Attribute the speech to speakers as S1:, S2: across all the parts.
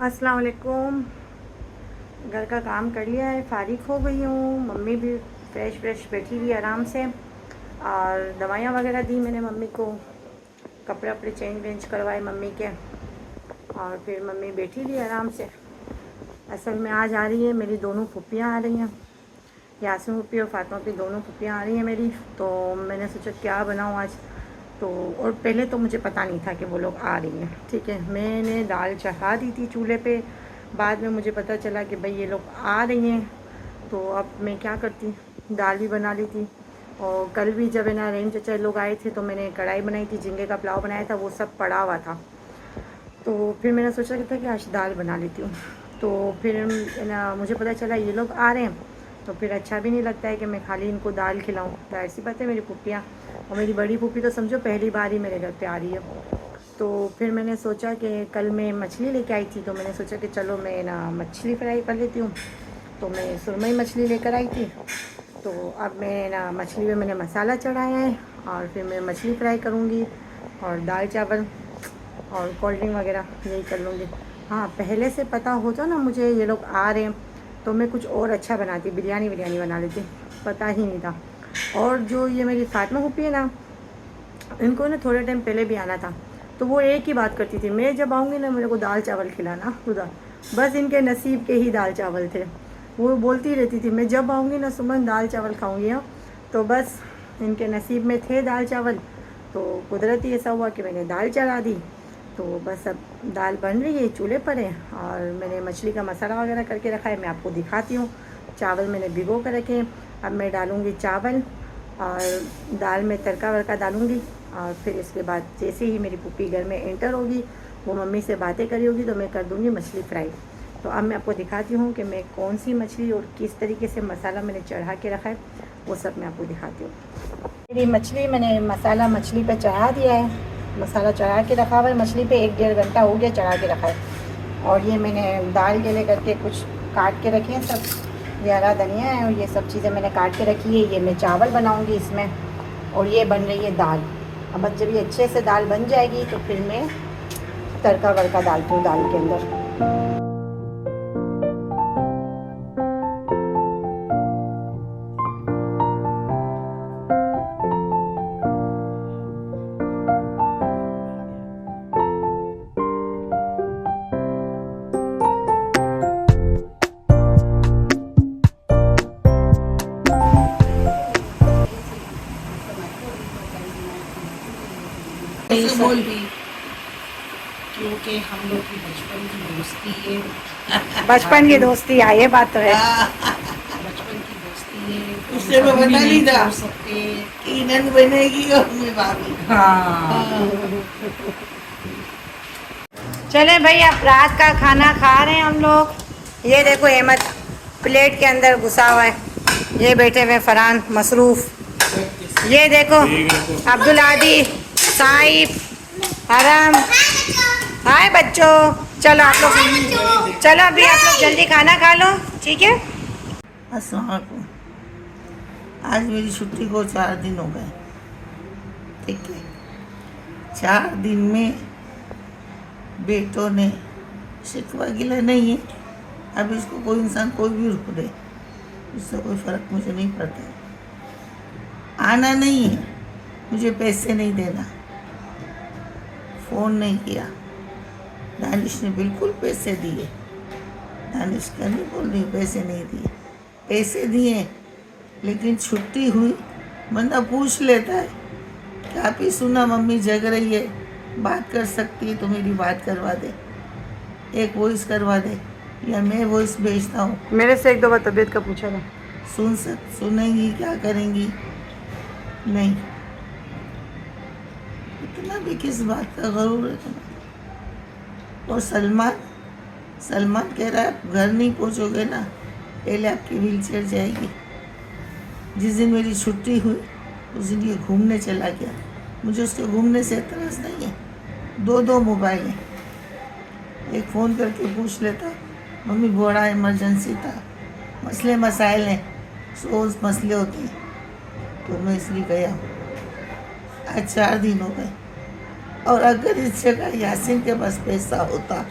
S1: अस्सलाम वालेकुम। घर का काम कर लिया है, फ़ारिग हो गई हूँ। मम्मी भी फ्रेश बैठी हुई आराम से, और दवाइयाँ वगैरह दी मैंने मम्मी को। कपड़े वपड़े चेंज वेंज करवाए मम्मी के, और फिर मम्मी बैठी हुई आराम से। असल में आज आ रही है मेरी दोनों फूफियाँ आ रही हैं, यास्मीन फूफी और फातिमा फूफी, दोनों फूफियाँ आ रही हैं मेरी। तो मैंने सोचा क्या बनाऊँ आज। तो और पहले तो मुझे पता नहीं था कि वो लोग आ रही हैं। ठीक है, मैंने दाल चढ़ा दी थी चूल्हे पे। बाद में मुझे पता चला कि भाई ये लोग आ रही हैं, तो अब मैं क्या करती, दाल भी बना ली थी। और कल भी जब है ना रहीम चचा लोग आए थे तो मैंने कढ़ाई बनाई थी, झींगे का पुलाव बनाया था, वो सब पड़ा हुआ था। तो फिर मैंने सोचा कि था कि आज दाल बना लेती हूँ। तो फिर ना मुझे पता चला ये लोग आ रहे हैं, तो फिर अच्छा भी नहीं लगता है कि मैं खाली इनको दाल खिलाऊँ। तो ऐसी बात है, मेरी फूफियाँ और मेरी बड़ी फूफी तो समझो पहली बार ही मेरे घर पे आ रही है। तो फिर मैंने सोचा कि कल मैं मछली लेके आई थी, तो मैंने सोचा कि चलो मैं ना मछली फ्राई कर लेती हूँ। तो मैं सुरमई मछली लेकर आई थी। तो अब मैं ना मछली में मैंने मसाला चढ़ाया है, और फिर मैं मछली फ्राई करूँगी, और दाल चावल और कोल्ड ड्रिंक वगैरह यही कर लूँगी। हाँ, पहले से पता होता ना मुझे ये लोग आ रहे हैं, तो मैं कुछ और अच्छा बनाती, बिरयानी बना लेती। पता ही नहीं था। और जो ये मेरी फातिमा फूफी है ना, इनको ना थोड़े टाइम पहले भी आना था। तो वो एक ही बात करती थी, मैं जब आऊँगी ना मेरे को दाल चावल खिलाना खुदा। बस इनके नसीब के ही दाल चावल थे। वो बोलती रहती थी, मैं जब आऊँगी ना सुमन दाल चावल खाऊँगी। हाँ, तो बस इनके नसीब में थे दाल चावल। तो कुदरती ऐसा हुआ कि मैंने दाल चढ़ा दी। तो बस अब दाल बन रही है, चूल्हे पर है, और मैंने मछली का मसाला वगैरह करके रखा है, मैं आपको दिखाती हूँ। चावल मैंने भिगो कर रखे हैं। अब मैं डालूँगी चावल, और दाल में तड़का वड़का डालूँगी। और फिर इसके बाद जैसे ही मेरी पुप्पी घर में एंटर होगी, वो मम्मी से बातें करी होगी, तो मैं कर दूँगी मछली फ्राई। तो अब मैं आपको दिखाती हूँ कि मैं कौन सी मछली और किस तरीके से मसाला मैंने चढ़ा के रखा है, वो सब मैं आपको दिखाती हूँ। मेरी मछली मैंने मसाला मछली पे चढ़ा दिया है। मसाला चढ़ा के रखा हुआ है मछली पे, 1-1.5 घंटा हो गया चढ़ा के रखा है। और ये मैंने दाल के लिए करके कुछ काट के रखे हैं सब। ये हरा धनिया है और ये सब चीज़ें मैंने काट के रखी है। ये मैं चावल बनाऊँगी इसमें, और ये बन रही है दाल। अब जब ये अच्छे से दाल बन जाएगी तो फिर मैं तड़का वड़का डालती हूँ दाल के अंदर।
S2: बोल भी क्योंकि हम लोग की बचपन की दोस्ती है।
S1: बचपन की दोस्ती है, ये बात तो है।
S2: बचपन की दोस्ती है,
S3: उससे मैं बता नहीं था
S2: छोड़ सकते।
S3: कि नन बनेगी और मैं भाभी।
S1: चले भाई, अब रात का खाना खा रहे हैं हम लोग। ये देखो अहमद प्लेट के अंदर घुसा हुआ है, ये बैठे हुए फरहान मसरूफ। ये देखो अब्दुल आदि, साइब, हरम। हाय बच्चों, चलो आप लोग, चलो अभी आप लोग जल्दी खाना खा लो, ठीक है।
S3: अस्सलाम वालेकुम। आज मेरी छुट्टी को 4 दिन हो गए। ठीक है, 4 दिन में बेटों ने शिकवा गिला नहीं है। अब इसको कोई इंसान कोई भी रोक दे, उससे कोई फ़र्क मुझे नहीं पड़ता है। आना नहीं है, मुझे पैसे नहीं देना। फ़ोन नहीं किया, दानिश ने बिल्कुल पैसे दिए। दानिश का नहीं बोल रही पैसे नहीं दिए, पैसे दिए, लेकिन छुट्टी हुई बंदा पूछ लेता है कि आप ही सुना मम्मी जग रही है, बात कर सकती है तो मेरी बात करवा दे, एक वॉइस करवा दे, या मैं वॉइस भेजता हूँ।
S1: मेरे से 1-2 बार तबीयत का पूछा था।
S3: सुनेंगी क्या करेंगी? नहीं। इतना भी किस बात का गरूर है तुम्हें? और सलमान कह रहा है आप घर नहीं पहुँचोगे ना, पहले आपकी व्हील चेयर जाएगी। जिस दिन मेरी छुट्टी हुई उस दिन ये घूमने चला गया। मुझे उसके घूमने से एतराज़ नहीं है। 2 मोबाइल हैं, एक फ़ोन करके पूछ लेता मम्मी बड़ा इमरजेंसी था, मसले मसाइल हैं, रोज़ मसले होते हैं, तो मैं इसलिए गया हूँ। आज 4 दिन हो गए, और अगर इस जगह यासीन के पास पैसा होता,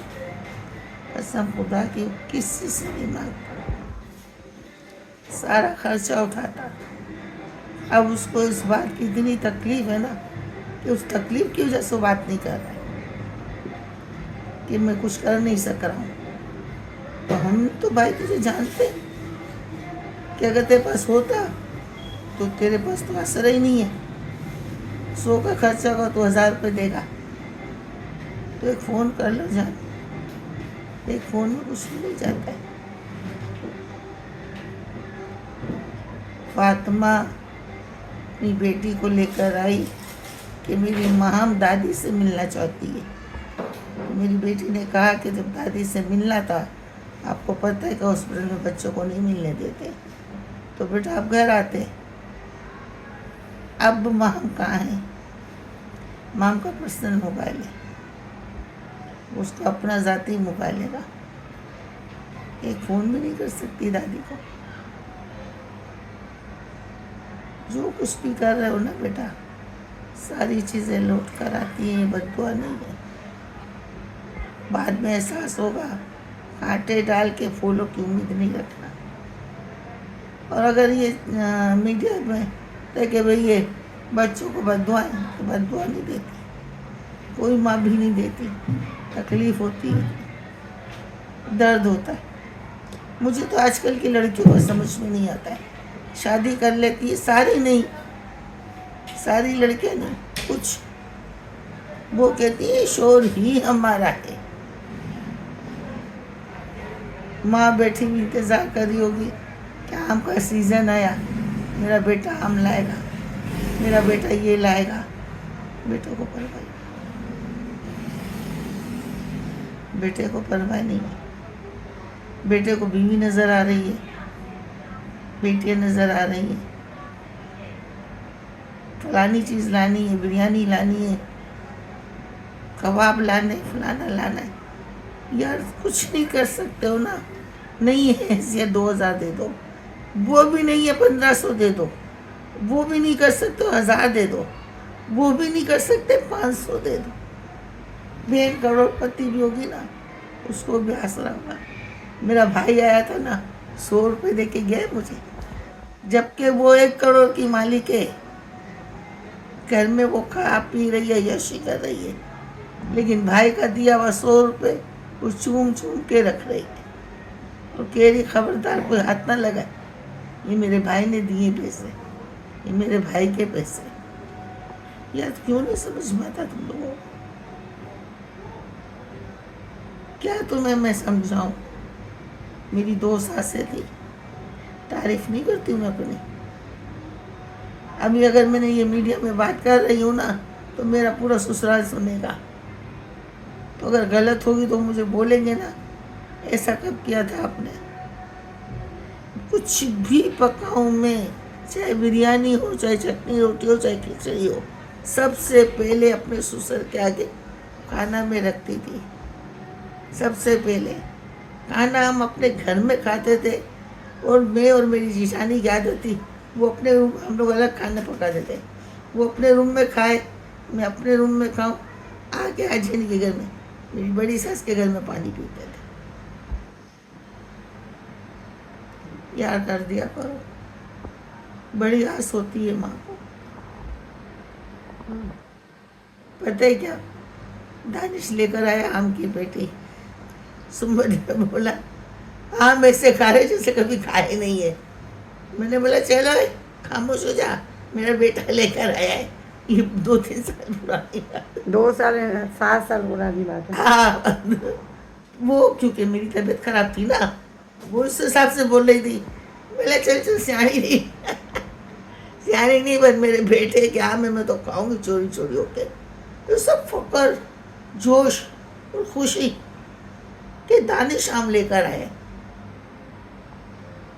S3: कसम खुदा की किसी से नहीं मांगता, सारा खर्चा उठाता। अब उसको इस बात की इतनी तकलीफ है ना कि उस तकलीफ की वजह से वो बात नहीं कर रहा है कि मैं कुछ कर नहीं सक रहा हूँ। तो हम तो भाई तुझे जानते हैं कि अगर तेरे पास होता तो तेरे पास तो असर ही नहीं है। 100 का खर्चा होगा तो 1000 रुपये देगा, तो एक फ़ोन कर लो जान, एक फ़ोन में कुछ मिल जाता है। फातिमा अपनी बेटी को लेकर आई कि मेरी माँ दादी से मिलना चाहती है। मेरी बेटी ने कहा कि जब दादी से मिलना था, आपको पता है कि हॉस्पिटल में बच्चों को नहीं मिलने देते, तो बेटा आप घर आते। अब माम कहाँ है? माम का पर्सनल मोबाइल है, उसका अपना ज़ाती मोबाइल है, एक फ़ोन भी नहीं कर सकती दादी को। जो कुछ भी कर रहे हो ना बेटा, सारी चीज़ें लौट कर आती हैं, बद्दुआ नहीं है। बाद में एहसास होगा, कांटे डाल के फूलों की उम्मीद नहीं रखना। और अगर ये मीडिया में कि भाई ये बच्चों को बद्दुआएं, तो बद्दुआ नहीं देती, कोई माँ भी नहीं देती। तकलीफ़ होती है, दर्द होता है। मुझे तो आजकल की लड़कियों को समझ में नहीं आता है, शादी कर लेती है, सारी नहीं, सारी लड़कियां नहीं, कुछ वो कहती है शोर ही हमारा है। माँ बैठी हुई इंतज़ार कर रही होगी कि आम का सीज़न आया, मेरा बेटा आम लाएगा, मेरा बेटा ये लाएगा। बेटों को परवाह, बेटे को परवाह नहीं है। बेटे को बीवी नज़र आ रही है, बेटियाँ नज़र आ रही हैं, फलानी चीज़ लानी है, बिरयानी लानी है, कबाब लाने, फलाना लाना है। यार कुछ नहीं कर सकते हो ना, नहीं है ऐसे 2000 दे दो, वो भी नहीं है 1500 दे दो, वो भी नहीं कर सकते 1000 दे दो, वो भी नहीं कर सकते 500 दे दो। बहन करोड़पति भी होगी ना, उसको भी आसरा होगा। मेरा भाई आया था ना, 100 रुपये दे के गए मुझे, जबकि वो 1 करोड़ की मालिक है। घर में वो खा पी रही है, यशी कर रही है, लेकिन भाई का दिया हुआ 100 रुपये वो चूम चूम के रख रही है और कह रही खबरदार कोई हाथ ना लगाए, ये मेरे भाई ने दिए पैसे, ये मेरे भाई के पैसे। यार क्यों नहीं समझ में आता तुम लोगों को? क्या तुम्हें मैं समझाऊं? मेरी 2 सासें थी, तारीफ नहीं करती हूँ अपनी। अभी अगर मैंने ये मीडिया में बात कर रही हूँ ना, तो मेरा पूरा ससुराल सुनेगा, तो अगर गलत होगी तो मुझे बोलेंगे ना, ऐसा कब किया था आपने। कुछ भी पकाऊं मैं, चाहे बिरयानी हो, चाहे चटनी रोटी हो, चाहे खिचड़ी हो, सबसे पहले अपने ससुर के आगे खाना में रखती थी। सबसे पहले खाना हम अपने घर में खाते थे, और मैं और मेरी जिशानी की आदत थी, वो अपने रूम, हम लोग अलग खाना पका देते, वो अपने रूम में खाए, मैं अपने रूम में खाऊं। आके अजनी के घर में, मेरी बड़ी सास के घर में पानी पीते थे। यार कर दिया करो, बड़ी आस होती है माँ को। पता है क्या, दानिश लेकर आया आम की पेटी, सुमन ने बोला आम ऐसे खा रहे जैसे कभी खाए नहीं है। मैंने बोला चलो खामोश हो जा, मेरा बेटा लेकर आया है। ये 2-3 साल पुरानी बात,
S1: 2 साल 7 साल पुरानी बात है।
S3: हाँ, वो क्योंकि मेरी तबीयत खराब थी ना, वो उस हिसाब से बोल रही थी। बोला चल चल सियानी नहीं सियानी नहीं, बस मेरे बेटे के आम है, मैं तो खाऊंगी चोरी चोरी होके। तो सब फकर, जोश और खुशी के दानिश आम लेकर आए,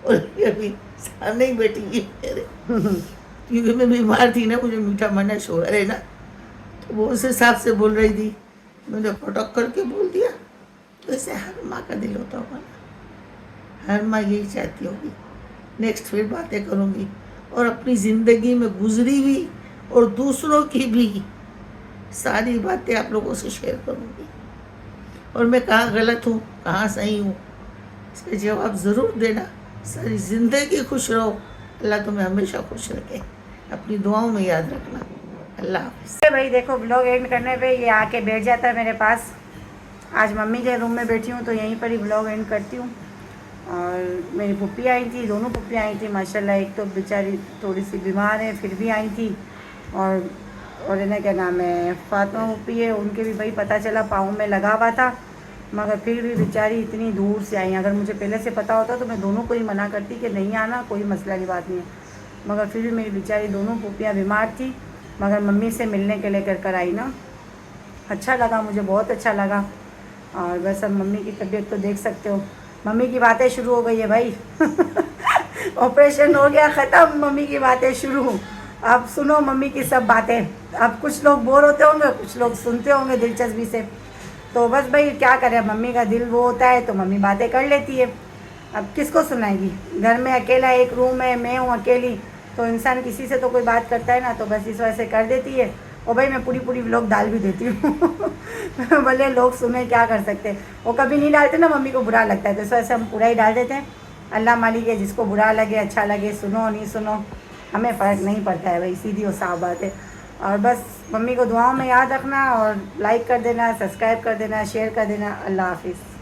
S3: और अभी सामने ही बैठी हुई मेरे, क्योंकि मैं बीमार थी ना, मुझे मीठा मना शुगर है ना, तो वो उस हिसाब से बोल रही थी। मैंने फटक करके बोल दिया। तो ऐसे हर माँ का दिल होता होगा ना, हर माँ यही चाहती होगी नेक्स्ट फिर बातें करूँगी, और अपनी ज़िंदगी में गुजरी हुई और दूसरों की भी सारी बातें आप लोगों से शेयर करूँगी। और मैं कहाँ गलत हूँ कहाँ सही हूँ, इसका जवाब ज़रूर देना। सारी ज़िंदगी खुश रहो, अल्लाह तुम्हें हमेशा खुश रखे, अपनी दुआओं में याद रखना। अल्लाह हाफ़िज़।
S1: भाई देखो ब्लॉग एंड करने पे ये आके बैठ जाता है मेरे पास। आज मम्मी के रूम में बैठी हूँ तो यहीं पर ही ब्लॉग एंड करती हूँ। और मेरी पुप्पी आई थी, दोनों पुप्पी आई थी माशाल्लाह। एक तो बेचारी थोड़ी सी बीमार है फिर भी आई थी, और इन्हें क्या नाम है फातिमा पुप्पी है, उनके भी भाई पता चला पाँव में लगा हुआ था, मगर फिर भी बेचारी इतनी दूर से आई। अगर मुझे पहले से पता होता तो मैं दोनों को ही मना करती कि नहीं आना, कोई मसला की बात नहीं है, मगर फिर भी मेरी बेचारी दोनों पुप्पियाँ बीमार थी, मगर मम्मी से मिलने के लिए कर आई ना। अच्छा लगा, मुझे बहुत अच्छा लगा। और बस अब मम्मी की तबीयत तो देख सकते हो, मम्मी की बातें शुरू हो गई है भाई। ऑपरेशन हो गया ख़त्म, मम्मी की बातें शुरू। अब सुनो मम्मी की सब बातें। अब कुछ लोग बोर होते होंगे, कुछ लोग सुनते होंगे दिलचस्पी से, तो बस भाई क्या करें, मम्मी का दिल वो होता है तो मम्मी बातें कर लेती है। अब किसको सुनाएगी, घर में अकेला एक रूम है, मैं हूँ अकेली, तो इंसान किसी से तो कोई बात करता है ना, तो बस इस वजह से कर देती है। और भाई मैं पूरी व्लॉग डाल भी देती हूँ। भले लोग सुने, क्या कर सकते हैं, वो कभी नहीं डालते ना, मम्मी को बुरा लगता है, तो इस वजह से हम पूरा ही डाल देते हैं। अल्लाह मालिक है, जिसको बुरा लगे अच्छा लगे, सुनो नहीं सुनो हमें फ़र्क नहीं पड़ता है भाई, सीधी और साफ बात है। और बस मम्मी को दुआओं में याद रखना, और लाइक कर देना, सब्सक्राइब कर देना, शेयर कर देना। अल्लाह हाफिज़।